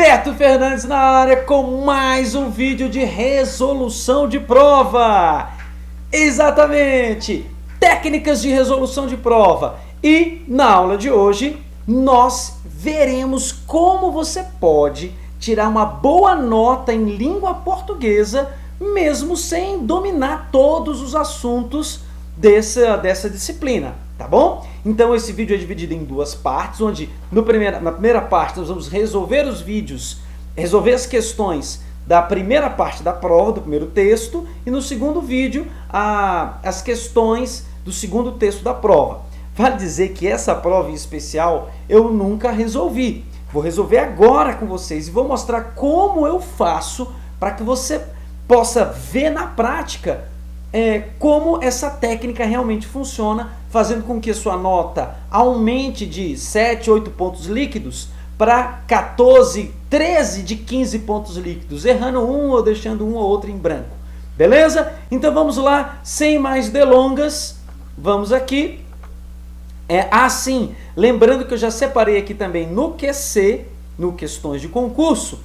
Beto Fernandes na área com mais um vídeo de resolução de prova. Exatamente, técnicas de resolução de prova. E na aula de hoje nós veremos como você pode tirar uma boa nota em língua portuguesa mesmo sem dominar todos os assuntos dessa disciplina, tá bom? Então esse vídeo é dividido em duas partes, onde na primeira parte nós vamos resolver as questões da primeira parte da prova, do primeiro texto, e no segundo vídeo as questões do segundo texto da prova. Vale dizer que essa prova em especial eu nunca resolvi. Vou resolver agora com vocês e vou mostrar como eu faço para que você possa ver na prática como essa técnica realmente funciona, fazendo com que a sua nota aumente de 7, 8 pontos líquidos para 14, 13 de 15 pontos líquidos, errando um ou deixando um ou outro em branco. Beleza? Então vamos lá, sem mais delongas, vamos aqui. Sim, lembrando que eu já separei aqui também no QC, no Questões de Concurso,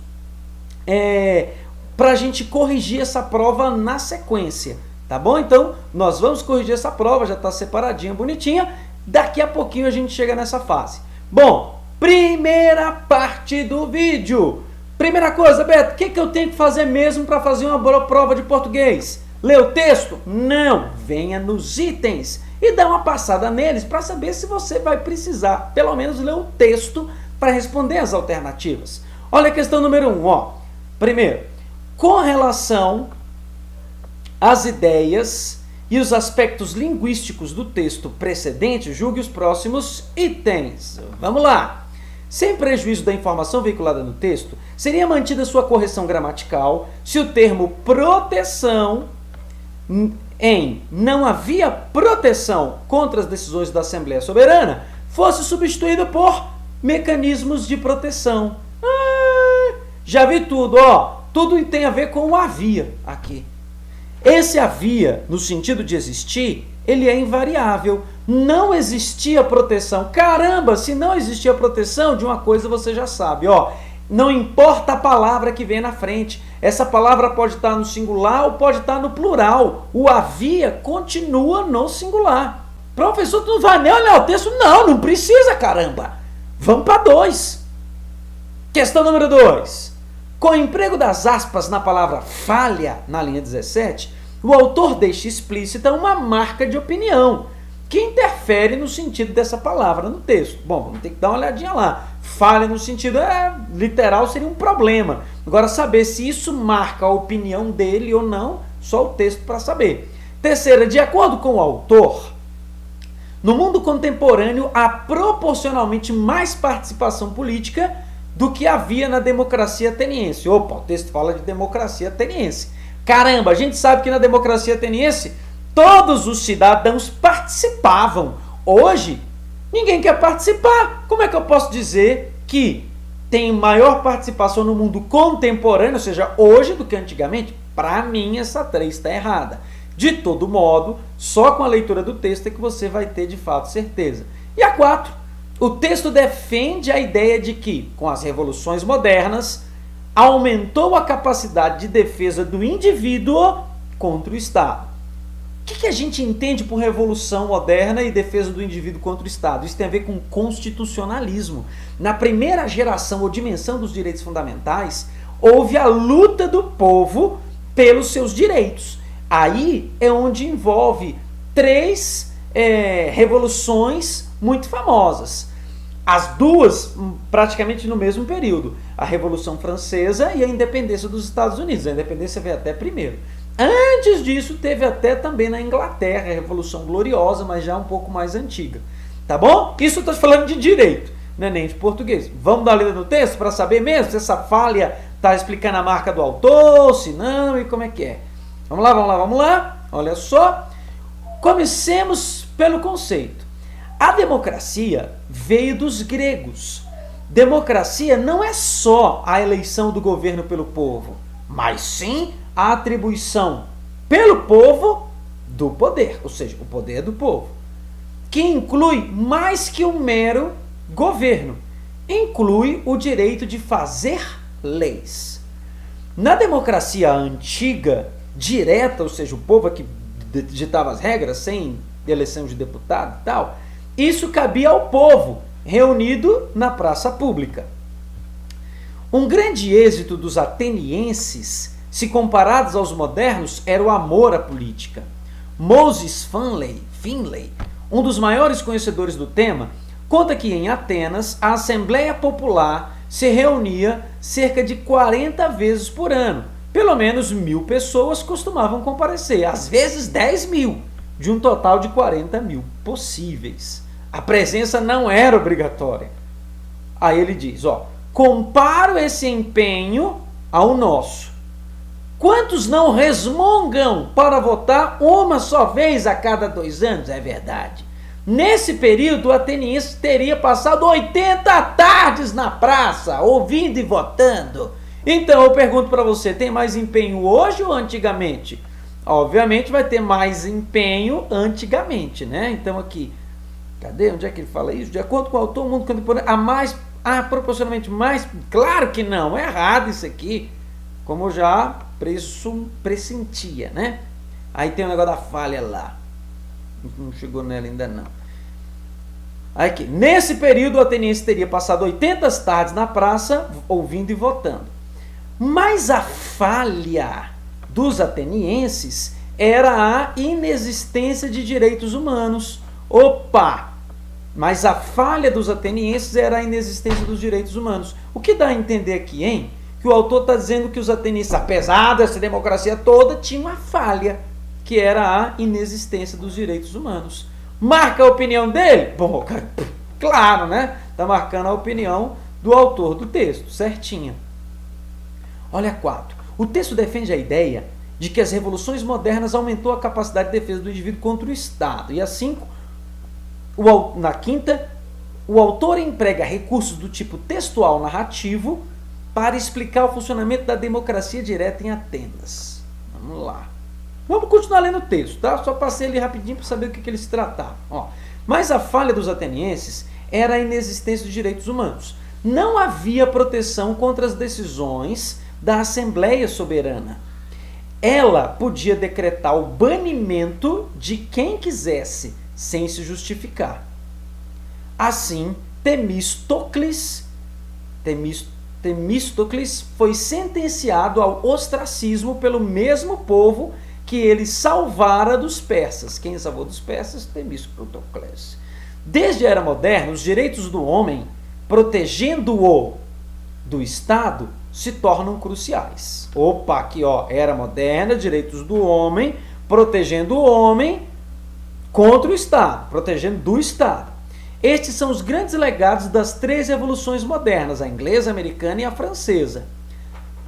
para a gente corrigir essa prova na sequência. Tá bom? Então, nós vamos corrigir essa prova, já está separadinha, bonitinha. Daqui a pouquinho a gente chega nessa fase. Bom, primeira parte do vídeo. Primeira coisa, Beto, o que eu tenho que fazer mesmo para fazer uma boa prova de português? Ler o texto? Não, venha nos itens e dá uma passada neles para saber se você vai precisar, pelo menos, ler o texto para responder as alternativas. Olha a questão número 1, ó. Primeiro, com relação as ideias e os aspectos linguísticos do texto precedente, julgue os próximos itens. Vamos lá! Sem prejuízo da informação veiculada no texto, seria mantida sua correção gramatical se o termo proteção em não havia proteção contra as decisões da Assembleia Soberana fosse substituído por mecanismos de proteção. Já vi tudo, ó. Tudo tem a ver com o havia aqui. Esse havia, no sentido de existir, ele é invariável. Não existia proteção. Caramba, se não existia proteção, de uma coisa você já sabe, ó. Não importa a palavra que vem na frente. Essa palavra pode estar no singular ou pode estar no plural. O havia continua no singular. Professor, tu não vai nem olhar o texto? Não, não precisa, caramba. Vamos para 2. Questão número 2. Com o emprego das aspas na palavra falha, na linha 17, o autor deixa explícita uma marca de opinião que interfere no sentido dessa palavra no texto. Bom, vamos ter que dar uma olhadinha lá. Falha no sentido literal seria um problema. Agora, saber se isso marca a opinião dele ou não, só o texto para saber. Terceira, de acordo com o autor, no mundo contemporâneo há proporcionalmente mais participação política do que havia na democracia ateniense. Opa, o texto fala de democracia ateniense. Caramba, a gente sabe que na democracia ateniense todos os cidadãos participavam. Hoje, ninguém quer participar. Como é que eu posso dizer que tem maior participação no mundo contemporâneo, ou seja, hoje, do que antigamente? Para mim, essa 3 está errada. De todo modo, só com a leitura do texto é que você vai ter de fato certeza. E a 4, o texto defende a ideia de que, com as revoluções modernas, aumentou a capacidade de defesa do indivíduo contra o Estado. O que a gente entende por revolução moderna e defesa do indivíduo contra o Estado? Isso tem a ver com constitucionalismo. Na primeira geração ou dimensão dos direitos fundamentais, houve a luta do povo pelos seus direitos. Aí é onde envolve 3 revoluções muito famosas. As duas praticamente no mesmo período. A Revolução Francesa e a independência dos Estados Unidos. A independência veio até primeiro. Antes disso, teve até também na Inglaterra a Revolução Gloriosa, mas já um pouco mais antiga. Tá bom? Isso eu estou falando de direito, não é nem de português. Vamos dar uma lida no texto para saber mesmo se essa falha está explicando a marca do autor, se não e como é que é. Vamos lá, vamos lá, vamos lá. Olha só. Comecemos pelo conceito. A democracia veio dos gregos. Democracia não é só a eleição do governo pelo povo, mas sim a atribuição pelo povo do poder, ou seja, o poder do povo, que inclui mais que um mero governo, inclui o direito de fazer leis. Na democracia antiga, direta, ou seja, o povo que ditava as regras, sem eleição de deputado e tal, isso cabia ao povo, reunido na praça pública. Um grande êxito dos atenienses, se comparados aos modernos, era o amor à política. Moses Finlay, um dos maiores conhecedores do tema, conta que em Atenas a Assembleia Popular se reunia cerca de 40 vezes por ano. Pelo menos 1.000 pessoas costumavam comparecer, às vezes 10.000, de um total de 40.000 possíveis. A presença não era obrigatória. Aí ele diz, comparo esse empenho ao nosso. Quantos não resmungam para votar uma só vez a cada 2 anos? É verdade. Nesse período, o ateniense teria passado 80 tardes na praça, ouvindo e votando. Então, eu pergunto para você, tem mais empenho hoje ou antigamente? Obviamente vai ter mais empenho antigamente, né? Então aqui, cadê? Onde é que ele fala isso? De acordo com o autor, o mundo contemporâneo, proporcionalmente mais? Claro que não, é errado isso aqui. Como eu já pressentia, né? Aí tem o negócio da falha lá. Não chegou nela ainda não. Aqui, nesse período o ateniense teria passado 80 tardes na praça, ouvindo e votando. Mas a falha dos atenienses era a inexistência de direitos humanos. Mas a falha dos atenienses era a inexistência dos direitos humanos. O que dá a entender aqui, hein? Que o autor está dizendo que os atenienses, apesar dessa democracia toda, tinham uma falha, que era a inexistência dos direitos humanos. Marca a opinião dele? Bom, claro, né? Está marcando a opinião do autor do texto, certinha. Olha 4. O texto defende a ideia de que as revoluções modernas aumentou a capacidade de defesa do indivíduo contra o Estado. E assim, na 5ª, o autor emprega recursos do tipo textual narrativo para explicar o funcionamento da democracia direta em Atenas. Vamos lá. Vamos continuar lendo o texto, tá? Só passei ali rapidinho para saber o que ele se tratava. Mas a falha dos atenienses era a inexistência dos direitos humanos. Não havia proteção contra as decisões da Assembleia Soberana. Ela podia decretar o banimento de quem quisesse, sem se justificar. Assim, Temístocles foi sentenciado ao ostracismo pelo mesmo povo que ele salvara dos persas. Quem salvou dos persas? Temístocles. Desde a Era Moderna, os direitos do homem, protegendo-o do Estado, se tornam cruciais. Aqui, Era Moderna, direitos do homem, protegendo o homem contra o Estado, protegendo do Estado. Estes são os grandes legados das 3 revoluções modernas, a inglesa, a americana e a francesa.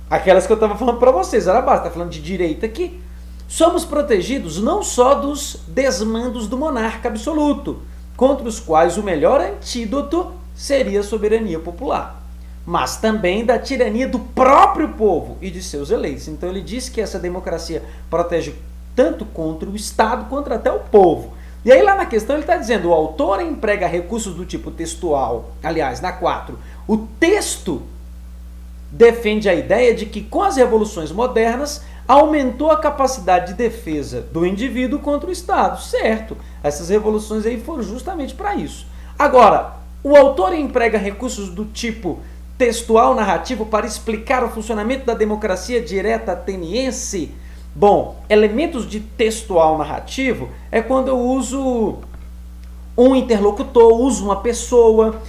Aquelas que eu estava falando para vocês, era basta, está falando de direito aqui. Somos protegidos não só dos desmandos do monarca absoluto, contra os quais o melhor antídoto seria a soberania popular, mas também da tirania do próprio povo e de seus eleitos. Então ele diz que essa democracia protege tanto contra o Estado quanto até o povo. E aí lá na questão ele está dizendo, o autor emprega recursos do tipo textual, aliás, na 4, o texto defende a ideia de que com as revoluções modernas aumentou a capacidade de defesa do indivíduo contra o Estado. Certo, essas revoluções aí foram justamente para isso. Agora, o autor emprega recursos do tipo textual narrativo para explicar o funcionamento da democracia direta ateniense. Bom, elementos de textual narrativo é quando eu uso um interlocutor, uso uma pessoa,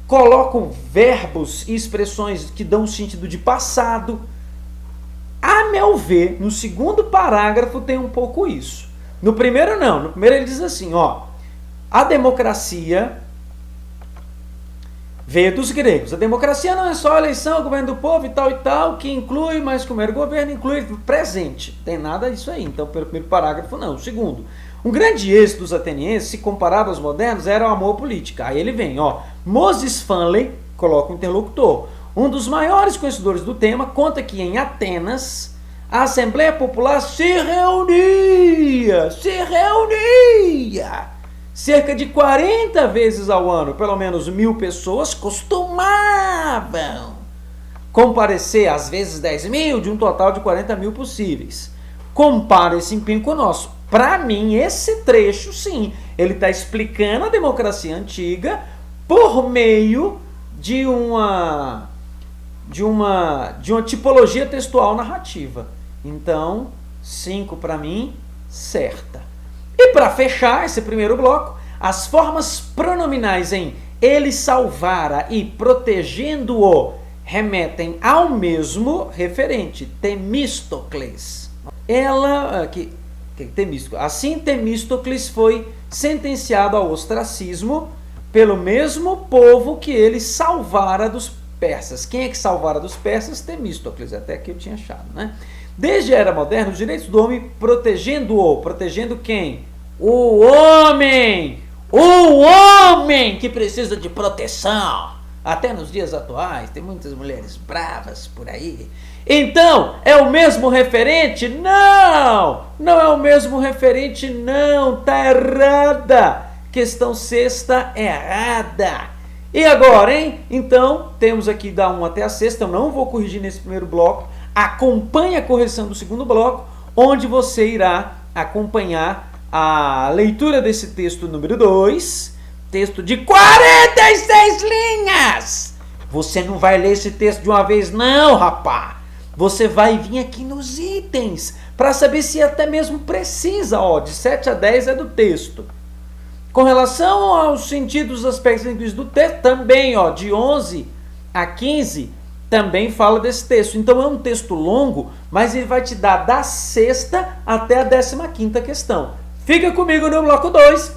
coloco verbos e expressões que dão sentido de passado. A meu ver, no 2º parágrafo tem um pouco isso. No primeiro não, no primeiro ele diz assim, a democracia veio dos gregos. A democracia não é só a eleição, o governo do povo e tal, que inclui, mas como era o governo, inclui presente. Tem nada disso aí. Então, pelo primeiro parágrafo, não. O 2º, um grande êxito dos atenienses, se comparado aos modernos, era o amor à política. Aí ele vem, Moses Finlay, coloca o interlocutor. Um dos maiores conhecedores do tema, conta que em Atenas, a Assembleia Popular se reunia cerca de 40 vezes ao ano, pelo menos 1.000 pessoas costumavam comparecer às vezes 10 mil de um total de 40 mil possíveis. Compara esse empenho com o nosso. Para mim, esse trecho, sim, ele está explicando a democracia antiga por meio de uma tipologia textual narrativa. Então, 5 para mim, certa. E para fechar esse primeiro bloco, as formas pronominais em ele salvara e protegendo-o remetem ao mesmo referente, Temístocles. Assim, Temístocles foi sentenciado ao ostracismo pelo mesmo povo que ele salvara dos persas. Quem é que salvara dos persas? Temístocles, até que eu tinha achado, né? Desde a Era Moderna, os direitos do homem protegendo-o. Protegendo quem? O homem! O homem que precisa de proteção! Até nos dias atuais, tem muitas mulheres bravas por aí. Então, é o mesmo referente? Não! Não é o mesmo referente, não. Tá errada. Questão sexta errada. E agora, hein? Então, temos aqui da 1 até a sexta. Eu não vou corrigir nesse primeiro bloco. Acompanhe a correção do segundo bloco, onde você irá acompanhar a leitura desse texto número 2, texto de 46 linhas. Você não vai ler esse texto de uma vez não, rapá. Você vai vir aqui nos itens para saber se até mesmo precisa, ó, de 7 a 10 é do texto. Com relação aos sentidos, aspectos linguísticos do texto, também, ó, de 11 a 15, também fala desse texto. Então é um texto longo, mas ele vai te dar da sexta até a 15ª questão. Fica comigo no bloco 2,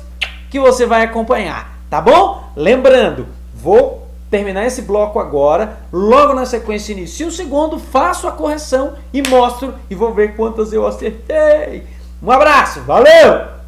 que você vai acompanhar, tá bom? Lembrando, vou terminar esse bloco agora, logo na sequência inicio o segundo, faço a correção e mostro, e vou ver quantas eu acertei. Um abraço, valeu!